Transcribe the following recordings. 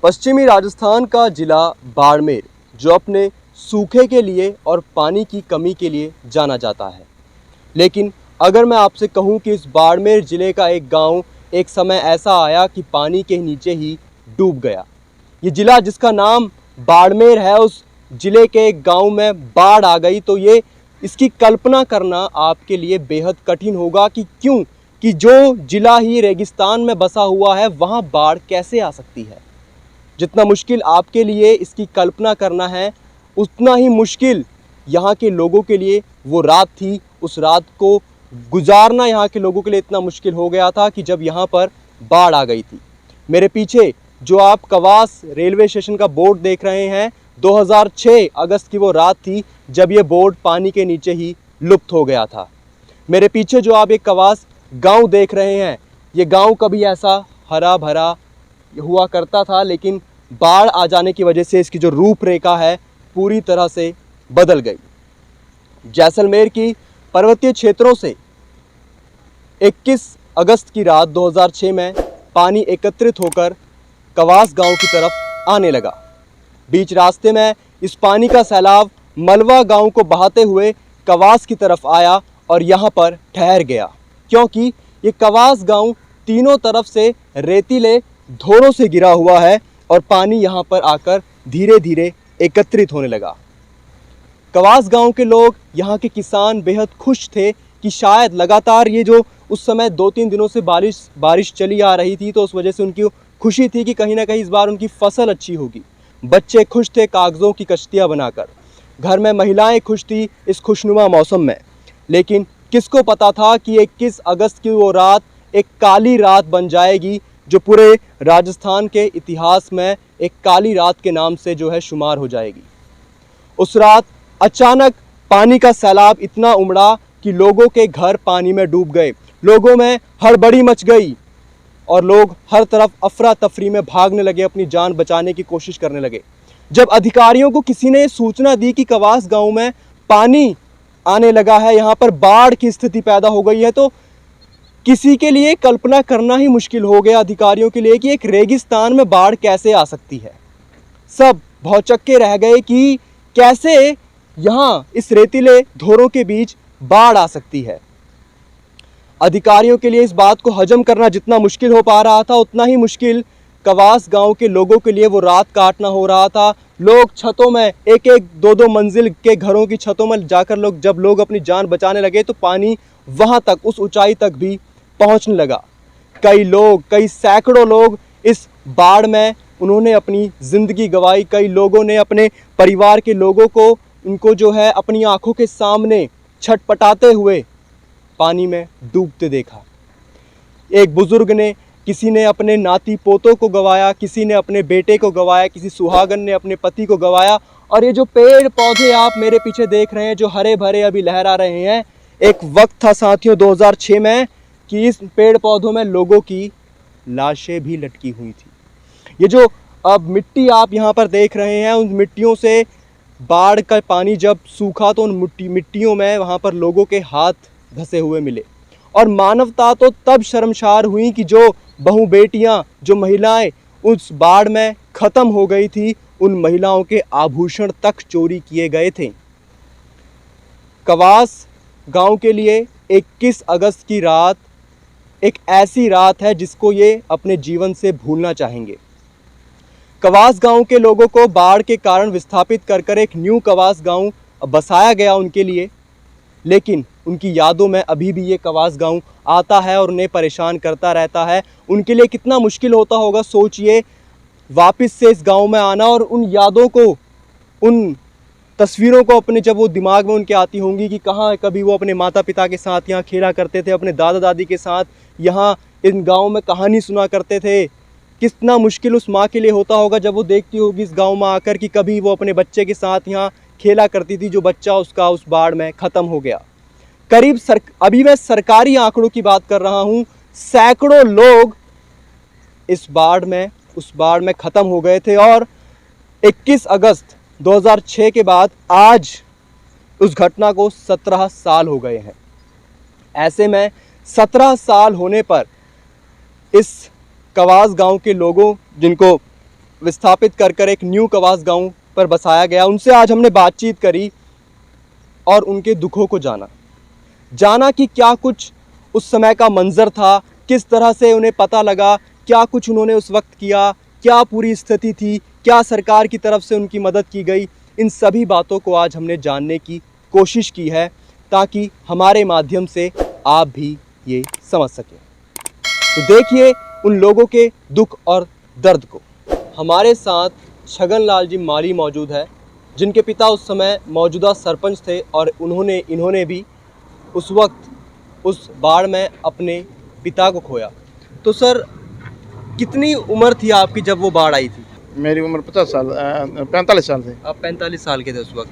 पश्चिमी राजस्थान का जिला बाड़मेर जो अपने सूखे के लिए और पानी की कमी के लिए जाना जाता है। लेकिन अगर मैं आपसे कहूं कि इस बाड़मेर ज़िले का एक गांव एक समय ऐसा आया कि पानी के नीचे ही डूब गया। ये ज़िला जिसका नाम बाड़मेर है, उस ज़िले के एक गांव में बाढ़ आ गई तो ये इसकी कल्पना करना आपके लिए बेहद कठिन होगा कि क्यों कि जो ज़िला ही रेगिस्तान में बसा हुआ है वहाँ बाढ़ कैसे आ सकती है। जितना मुश्किल आपके लिए इसकी कल्पना करना है, उतना ही मुश्किल यहाँ के लोगों के लिए वो रात थी। उस रात को गुजारना यहाँ के लोगों के लिए इतना मुश्किल हो गया था कि जब यहाँ पर बाढ़ आ गई थी। मेरे पीछे जो आप कवास रेलवे स्टेशन का बोर्ड देख रहे हैं, 2006 अगस्त की वो रात थी जब ये बोर्ड पानी के नीचे ही लुप्त हो गया था। मेरे पीछे जो आप एक कवास गांव देख रहे हैं, ये गांव कभी ऐसा हरा भरा हुआ करता था, लेकिन बाढ़ आ जाने की वजह से इसकी जो रूपरेखा है पूरी तरह से बदल गई। जैसलमेर की पर्वतीय क्षेत्रों से 21 अगस्त की रात 2006 में पानी एकत्रित होकर कवास गांव की तरफ आने लगा। बीच रास्ते में इस पानी का सैलाब मलवा गांव को बहाते हुए कवास की तरफ आया और यहां पर ठहर गया, क्योंकि ये कवास गांव तीनों तरफ से रेतीले धोरों से घिरा हुआ है और पानी यहां पर आकर धीरे धीरे एकत्रित होने लगा। कवास गांव के लोग, यहाँ के किसान बेहद खुश थे कि शायद लगातार ये जो उस समय 2-3 दिनों से बारिश चली आ रही थी, तो उस वजह से उनकी खुशी थी कि कहीं ना कहीं इस बार उनकी फसल अच्छी होगी। बच्चे खुश थे कागज़ों की कश्तियाँ बनाकर, घर में महिलाएं खुश थी इस खुशनुमा मौसम में। लेकिन किसको पता था कि 21 अगस्त की वो रात एक काली रात बन जाएगी, जो पूरे राजस्थान के इतिहास में एक काली रात के नाम से जो है शुमार हो जाएगी। उस रात अचानक पानी का सैलाब इतना उमड़ा कि लोगों के घर पानी में डूब गए। लोगों में हड़बड़ी मच गई और लोग हर तरफ अफरा तफरी में भागने लगे, अपनी जान बचाने की कोशिश करने लगे। जब अधिकारियों को किसी ने सूचना दी कि कवास गांव में पानी आने लगा है, यहाँ पर बाढ़ की स्थिति पैदा हो गई है, तो किसी के लिए कल्पना करना ही मुश्किल हो गया अधिकारियों के लिए कि एक रेगिस्तान में बाढ़ कैसे आ सकती है। सब भौचक्के रह गए कि कैसे यहाँ इस रेतीले धोरों के बीच बाढ़ आ सकती है। अधिकारियों के लिए इस बात को हजम करना जितना मुश्किल हो पा रहा था, उतना ही मुश्किल कवास गांव के लोगों के लिए वो रात काटना हो रहा था। लोग छतों में, एक एक दो दो मंजिल के घरों की छतों में जाकर जब लोग अपनी जान बचाने लगे तो पानी वहां तक, उस ऊंचाई तक भी पहुंचने लगा। कई सैकड़ों लोग इस बाढ़ में उन्होंने अपनी ज़िंदगी गंवाई। कई लोगों ने अपने परिवार के लोगों को, उनको जो है अपनी आंखों के सामने छटपटाते हुए पानी में डूबते देखा। एक बुजुर्ग ने, किसी ने अपने नाती पोतों को गंवाया, किसी ने अपने बेटे को गंवाया, किसी सुहागन ने अपने पति को गंवाया। और ये जो पेड़ पौधे आप मेरे पीछे देख रहे हैं, जो हरे भरे अभी लहरा रहे हैं, एक वक्त था साथियों 2006 में कि इस पेड़ पौधों में लोगों की लाशें भी लटकी हुई थी। ये जो अब मिट्टी आप यहाँ पर देख रहे हैं, उन मिट्टियों से बाढ़ का पानी जब सूखा तो उन मिट्टियों में वहाँ पर लोगों के हाथ धंसे हुए मिले। और मानवता तो तब शर्मसार हुई कि जो बहू बेटियाँ, जो महिलाएं उस बाढ़ में ख़त्म हो गई थी, उन महिलाओं के आभूषण तक चोरी किए गए थे। कवास गांव के लिए 21 अगस्त की रात एक ऐसी रात है जिसको ये अपने जीवन से भूलना चाहेंगे। कवास गांव के लोगों को बाढ़ के कारण विस्थापित कर एक न्यू कवास गांव बसाया गया उनके लिए, लेकिन उनकी यादों में अभी भी ये कवास गांव आता है और उन्हें परेशान करता रहता है। उनके लिए कितना मुश्किल होता होगा, सोचिए, वापस से इस गांव में आना और उन यादों को, उन तस्वीरों को अपने, जब वो दिमाग में उनके आती होंगी कि कहाँ कभी वो अपने माता पिता के साथ यहाँ खेला करते थे, अपने दादा दादी के साथ यहाँ इन गाँव में कहानी सुना करते थे। कितना मुश्किल उस माँ के लिए होता होगा जब वो देखती होगी इस गांव में आकर कि कभी वो अपने बच्चे के साथ यहाँ खेला करती थी, जो बच्चा उसका उस बाढ़ में ख़त्म हो गया। अभी मैं सरकारी आंकड़ों की बात कर रहा हूँ, सैकड़ों लोग इस बाढ़ में, उस बाढ़ में ख़त्म हो गए थे। और 21 अगस्त 2006 के बाद आज उस घटना को 17 साल हो गए हैं। ऐसे में 17 साल होने पर इस कवास गांव के लोगों, जिनको विस्थापित कर एक न्यू कवास गांव पर बसाया गया। उनसे आज हमने बातचीत करी और उनके दुखों को जाना कि क्या कुछ उस समय का मंजर था, किस तरह से उन्हें पता लगा, क्या कुछ उन्होंने उस वक्त किया, क्या पूरी स्थिति थी, क्या सरकार की तरफ से उनकी मदद की गई। इन सभी बातों को आज हमने जानने की कोशिश की है ताकि हमारे माध्यम से आप भी ये समझ सकें। तो देखिए उन लोगों के दुख और दर्द को। हमारे साथ छगन लाल जी माली मौजूद है, जिनके पिता उस समय मौजूदा सरपंच थे और इन्होंने भी उस वक्त उस बाढ़ में अपने पिता को खोया। तो सर, कितनी उम्र थी आपकी जब वो बाढ़ आई थी? मेरी उम्र 45 साल थी। आप 45 साल के थे उस वक्त।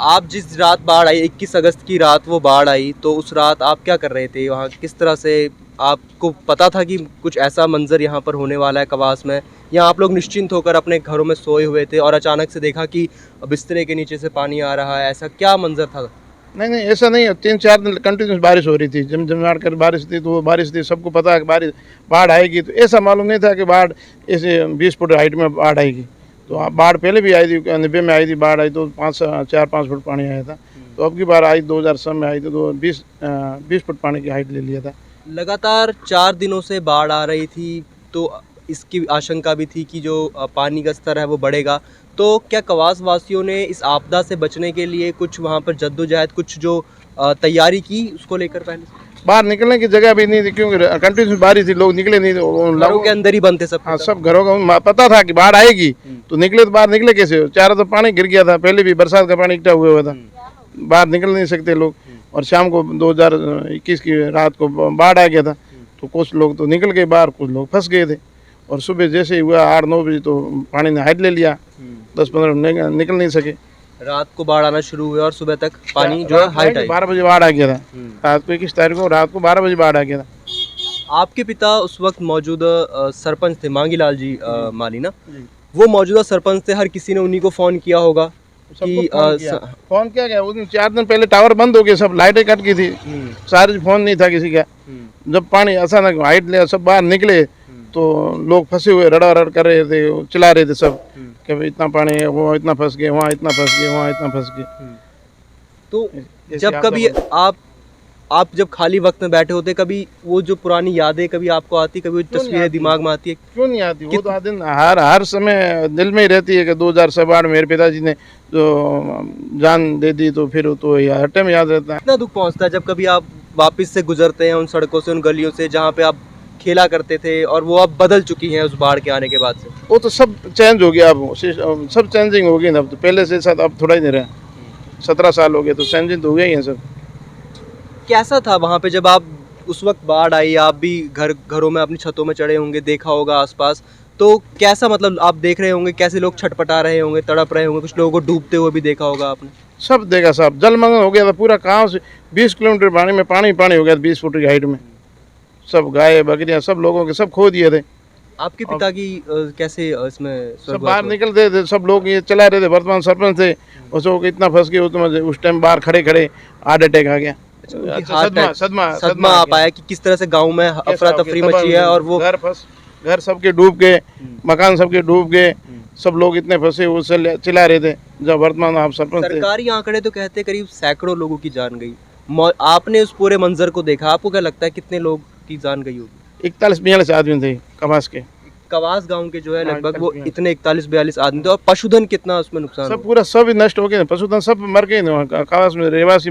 आप जिस रात बाढ़ आई, 21 अगस्त की रात वो बाढ़ आई, तो उस रात आप क्या कर रहे थे वहाँ? किस तरह से आपको पता था कि कुछ ऐसा मंजर यहाँ पर होने वाला है कवास में, या आप लोग निश्चिंत होकर अपने घरों में सोए हुए थे और अचानक से देखा कि बिस्तरे के नीचे से पानी आ रहा है? ऐसा क्या मंजर था? नहीं, ऐसा नहीं है। 3-4 दिन कंटिन्यूस बारिश हो रही थी, झमझमाट कर बारिश थी। तो वो बारिश थी, सबको पता है कि बाढ़ आएगी। तो ऐसा मालूम नहीं था कि बाढ़ ऐसे 20 फुट हाइट में बाढ़ आएगी। तो बाढ़ पहले भी आई थी, 90 में आई थी बाढ़ आई, तो 4-5 फुट पानी आया था। तो अब की बार आई 2007 में आई तो 20 फुट पानी की हाइट ले लिया था। लगातार 4 दिनों से बाढ़ आ रही थी, तो इसकी आशंका भी थी कि जो पानी का स्तर है वो बढ़ेगा। तो क्या कवास वासियों ने इस आपदा से बचने के लिए कुछ वहाँ पर जद्दोजहद, कुछ जो तैयारी की उसको लेकर? पहले बाहर निकलने की जगह भी नहीं थी, क्योंकि कंटिन्यूस बारिश थी, लोग निकले नहीं। घरों के अंदर ही बनते सब? हाँ, सब घरों का पता था कि बाढ़ आएगी, तो निकले। तो बाहर निकले कैसे? चारों तो पानी गिर गया था, पहले भी बरसात का पानी इकट्ठा हुआ था, बाहर निकल नहीं सकते लोग। और शाम को 2021 की रात को बाढ़ आ गया था, तो कुछ लोग तो निकल गए बाहर, कुछ लोग फंस गए थे। और सुबह जैसे ही हुआ 8-9 बजे तो पानी ने हाइट ले लिया, 10-15 मिनट निकल नहीं सके। रात को बाढ़ आना शुरू हुआ और सुबह तक पानी जो है हाइट आई। 12 बजे बाढ़ आ गया था। रात को 21 तारीख को रात को 12 बजे बाढ़ आ गया था। आपके पिता उस वक्त मौजूदा सरपंच थे, मांगीलाल जी माली ना? वो मौजूदा सरपंच थे। हर किसी ने उन्हीं को फ़ोन किया होगा कि फ़ोन किया गया। उस दिन 4 दिन पहले टावर बंद हो गए, सब लाइटें कट गई थी, सारे फ़ोन नहीं था किसी का। जब पानी अचानक हाइट लिया, सब बाहर निकले, तो लोग फंसे हुए रड़ कर रहे थे, चिल्ला रहे थे सब कि भाई इतना पानी है, वो इतना फंस गए, वहाँ इतना फंस गए, वहाँ इतना फंस गए। तो जब कभी आप जब खाली वक्त में बैठे होते, कभी वो जो पुरानी यादें कभी आपको आती, कभी वो तस्वीरें दिमाग में आती है? क्यों नहीं आती? वो तो दिन हर समय दिल में ही रहती है कि 2007 में मेरे पिताजी ने जो जान दे दी, तो फिर तो हर टाइम याद रहता है। इतना दुख पहुंचता है जब कभी आप वापस से गुजरते हैं उन सड़कों से, उन गलियों से जहाँ पे आप खेला करते थे, और वो अब बदल चुकी हैं उस बाढ़ के आने के बाद से। वो तो सब चेंज हो गया, अब सब चेंजिंग हो गई ना। अब तो पहले से साथ अब थोड़ा ही नहीं रहा। 17 साल हो गए तो चेंजिंग तो हो गया ही है सब। कैसा था वहाँ पे जब आप उस वक्त बाढ़ आई? आप भी घरों में अपनी छतों में चढ़े होंगे, देखा होगा आसपास, तो कैसा, मतलब आप देख रहे होंगे कैसे लोग छटपटा रहे होंगे, तड़प रहे होंगे, कुछ लोगों को डूबते हुए भी देखा होगा आपने? सब देखा, सब जलमग्न हो गया था पूरा। गाँव से 20 किलोमीटर पानी में पानी हो गया था, 20 फुट की हाइट में। सब गाय बकरियां सब लोगों के सब खो दिए थे। आपके पिता की कैसे इसमें सब बाहर निकलते थे, सब लोग ये चला रहे थे, वर्तमान सरपंच थे, उसको इतना फंस गए उस टाइम बाहर खड़े हार्ट अटैक आ गया। सदमा आ पाया कि किस तरह से गांव में अफरा तफरी मची है, और वो घर सबके डूब गए, मकान सबके डूब गए, सब लोग इतने फंसे उससे चिल्ला रहे थे। जब वर्तमान आप सरपंच थे। सरकारी आंकड़े तो कहते करीब सैकड़ों लोगों की जान गई। आपने उस पूरे मंजर को देखा, आपको क्या लगता है कितने लोग की जान गई होगी? 41-42 आदमी थे कवास गांव के जो है लगभग वो इतने 41-42 आदमी थे। और पशुधन कितना उसमें नुकसान? सब पूरा सब ही नष्ट हो गया, पशुधन सब मर गए। कवास में रहवासी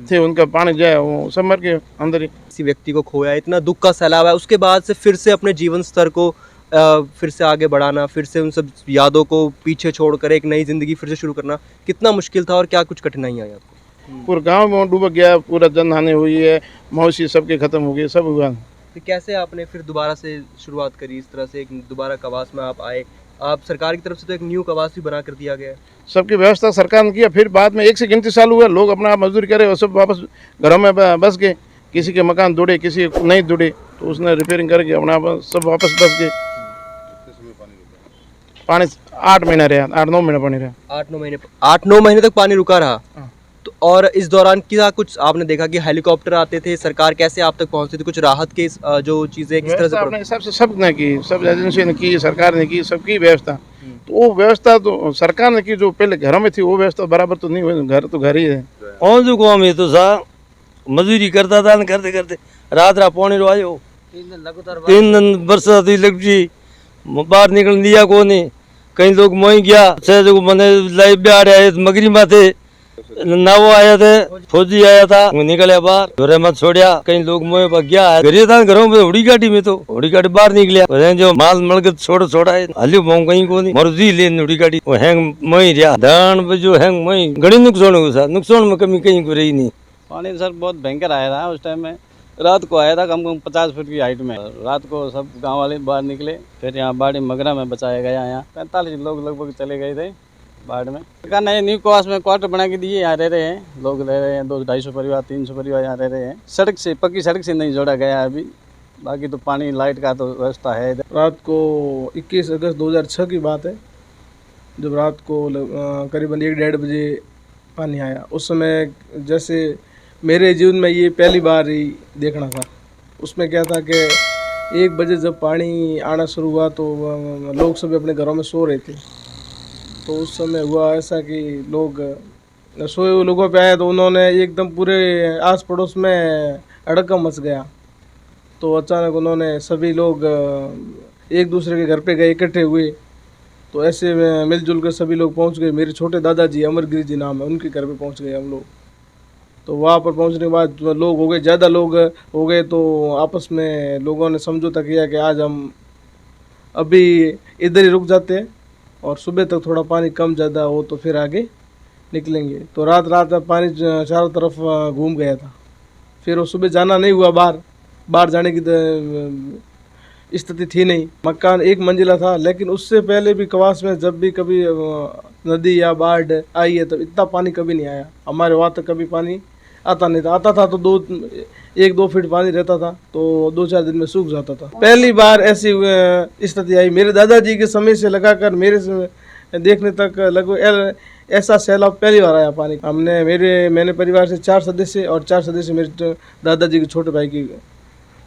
थे, उनका पानी जाए, वो सब मर गए अंदर ही। किसी व्यक्ति को खोया, इतना दुख का सैलाब है, उसके बाद से फिर से अपने जीवन स्तर को फिर से आगे बढ़ाना, फिर से उन सब यादों को पीछे छोड़कर एक नई जिंदगी फिर से शुरू करना कितना मुश्किल था, और क्या कुछ कठिनाई आई आपको? पूरा गांव में डूब गया, पूरा जनहानि हुई है, मौसी सबके खत्म हो गए, सब हुआ। तो कैसे आपने फिर दोबारा से शुरुआत करी इस तरह से, एक दोबारा कवास में आप आए? आप सरकार की तरफ से तो एक न्यू कवास भी बना कर दिया गया है, सबकी व्यवस्था सरकार ने किया। फिर बाद में 1 से गिनती चालू हुआ, लोग अपना मजदूरी करे और सब वापस घरों में बस गए। किसी के मकान जुड़े, किसी के नहीं जुड़े, तो उसने रिपेयरिंग करके अपना सब वापस बस गए। पानी 8 महीने रहा, 8-9 महीने पानी रहा। 8-9 महीने तक पानी रुका रहा। तो और इस दौरान क्या कुछ आपने देखा कि हेलीकॉप्टर आते थे, सरकार कैसे आप तक पहुंचती थी, कुछ राहत के जो चीजें किस तरह से? अपने हिसाब से सब ने की, सब एजेंसी ने की, सरकार ने की, सबकी व्यवस्था तो वो व्यवस्था तो सरकार ने की, जो पहले घरों में थी वो व्यवस्था बराबर तो नहीं हुई। घर तो घर ही है। और जो गाँव में तो सा मजदूरी करता था, करते करते रात पानी रो आयो, 3 दिन बरसात हुई लगती, बाहर निकल दिया को नहीं। कई लोग मोई गया से जो मैंने लाइव भी आ रहा है मगरी माथे नावो आया थे, फौजी आया था, वो निकले बाहर, घरे मत छोड़िया। कई लोग मोए पर गया है घरे था घरों में, उड़ी गाड़ी में तो उड़ी गाड़ी बाहर निकलिया, जो माल मलगत छोड़ा है हल्यू भाव कहीं को नहीं मर्जी लेन उड़ी गाड़ी वो हैंग मई रहा धान जो हैंग मई घड़ी नुकसान हो गया। नुकसान में कमी कहीं को रही नहीं। पानी सर बहुत भयंकर आया था उस टाइम में, रात को आया था कम से कम 50 फुट की हाइट में। रात को सब गांव वाले बाहर निकले, फिर यहाँ बाड़ी मगरा में बचाया गया। यहाँ 45 लोग लगभग चले गए थे बाढ़ में। सरकार ने न्यू क्वास में क्वार्टर बना के दिए, यहाँ रह रहे हैं लोग, रह रहे हैं 200-250 परिवार 300 परिवार यहाँ रह रहे हैं। सड़क से, पक्की सड़क से नहीं जोड़ा गया है अभी, बाकी तो पानी लाइट का तो व्यवस्था है इधर। रात को 21 अगस्त 2006 की बात है, जब रात को करीबन 1-1:30 बजे पानी आया। उस समय जैसे मेरे जीवन में ये पहली बार ही देखना था। उसमें क्या था कि 1 बजे जब पानी आना शुरू हुआ तो लोग सभी अपने घरों में सो रहे थे। तो उस समय हुआ ऐसा कि लोग सोए हुए लोगों पे आए तो उन्होंने एकदम पूरे आस पड़ोस में हड़कंप मच गया। तो अचानक उन्होंने सभी लोग एक दूसरे के घर पे गए, इकट्ठे हुए। तो ऐसे में मिलजुल कर सभी लोग पहुंच गए। मेरे छोटे दादाजी अमरगिरी जी नाम है, उनके घर पे पहुंच गए हम लोग। तो वहाँ पर पहुंचने के बाद लोग हो गए, ज़्यादा लोग हो गए। तो आपस में लोगों ने समझौता किया कि आज हम अभी इधर ही रुक जाते हैं और सुबह तक थोड़ा पानी कम ज़्यादा हो तो फिर आगे निकलेंगे। तो रात तक पानी चारों तरफ घूम गया था। फिर वो सुबह जाना नहीं हुआ, बाहर जाने की स्थिति थी नहीं। मकान 1 मंजिला था, लेकिन उससे पहले भी कवास में जब भी कभी नदी या बाढ़ आई है तो इतना पानी कभी नहीं आया। हमारे वहाँ तक कभी पानी आता नहीं था। आता था तो 1-2 फीट पानी रहता था, तो 2-4 दिन में सूख जाता था। पहली बार ऐसी स्थिति आई मेरे दादाजी के समय से लगाकर मेरे देखने तक लगभग ऐसा सैलाब पहली बार आया पानी। मैंने परिवार से 4 सदस्य और 4 सदस्य मेरे दादाजी के छोटे भाई के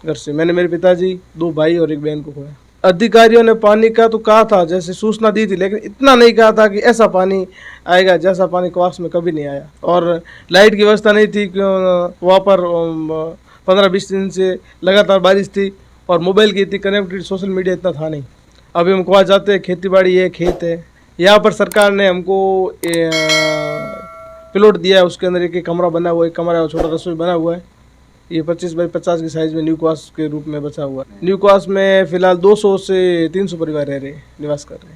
घर से। मैंने मेरे पिताजी, 2 भाई और 1 बहन को खोया। अधिकारियों ने पानी का तो कहा था, जैसे सूचना दी थी, लेकिन इतना नहीं कहा था कि ऐसा पानी आएगा जैसा पानी क्वास में कभी नहीं आया। और लाइट की व्यवस्था नहीं थी, वहाँ पर 15-20 दिन से लगातार बारिश थी और मोबाइल की इतनी कनेक्टिविटी, सोशल मीडिया इतना था नहीं। अभी हम क्वास जाते हैं, खेती बाड़ी है, खेत है। यहाँ पर सरकार ने हमको प्लॉट दिया है, उसके अंदर एक कमरा बना हुआ है, कमरा छोटा रसोई बना हुआ है। ये 25 बाई 50 की साइज में न्यू क्वास के रूप में बचा हुआ है। न्यू क्वास में फिलहाल 200 से 300 परिवार रह रहे हैं, निवास कर रहे हैं।